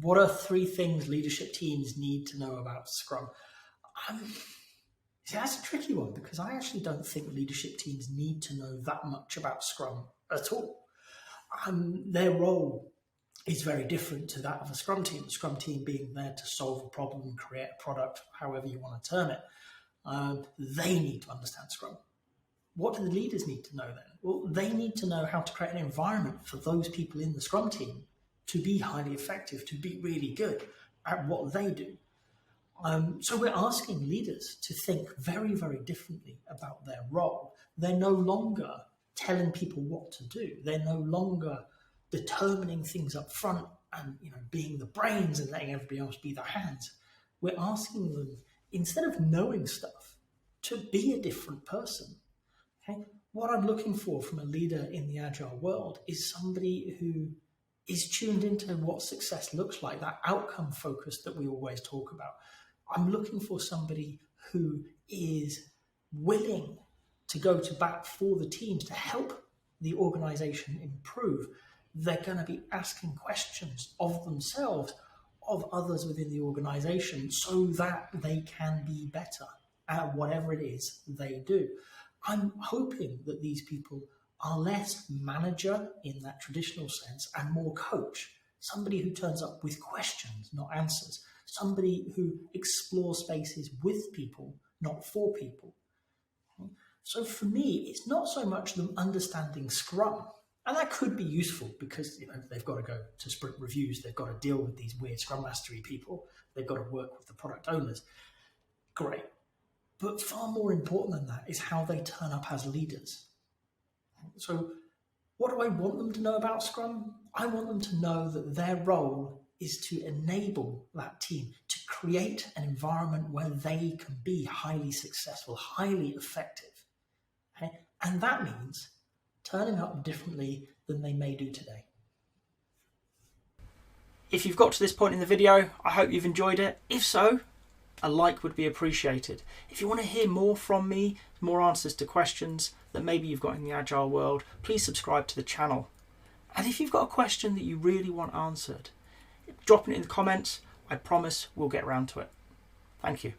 What are 3 things leadership teams need to know about Scrum? See, that's a tricky one because I actually don't think leadership teams need to know that much about Scrum at all. Their role is very different to that of a Scrum team. The Scrum team being there to solve a problem, create a product, however you want to term it. They need to understand Scrum. What do the leaders need to know then? Well, they need to know how to create an environment for those people in the Scrum team to be highly effective, to be really good at what they do. So we're asking leaders to think very, very differently about their role. They're no longer telling people what to do. They're no longer determining things up front and being the brains and letting everybody else be the hands. We're asking them, instead of knowing stuff, to be a different person. Okay? What I'm looking for from a leader in the Agile world is somebody who is tuned into what success looks like, that outcome focus that we always talk about. I'm looking for somebody who is willing to go to bat for the teams to help the organization improve. They're going to be asking questions of themselves, of others within the organization, so that they can be better at whatever it is they do. I'm hoping that these people are less manager in that traditional sense and more coach, somebody who turns up with questions, not answers, somebody who explores spaces with people, not for people. So for me, it's not so much them understanding Scrum, and that could be useful because they've got to go to sprint reviews, they've got to deal with these weird Scrum Mastery people, they've got to work with the product owners. Great. But far more important than that is how they turn up as leaders. So what do I want them to know about Scrum? I want them to know that their role is to enable that team to create an environment where they can be highly successful, highly effective. Okay? And that means turning up differently than they may do today. If you've got to this point in the video, I hope you've enjoyed it. If so, a like would be appreciated. If you want to hear more from me, more answers to questions that maybe you've got in the Agile world, please subscribe to the channel. And if you've got a question that you really want answered, drop it in the comments. I promise we'll get around to it. Thank you.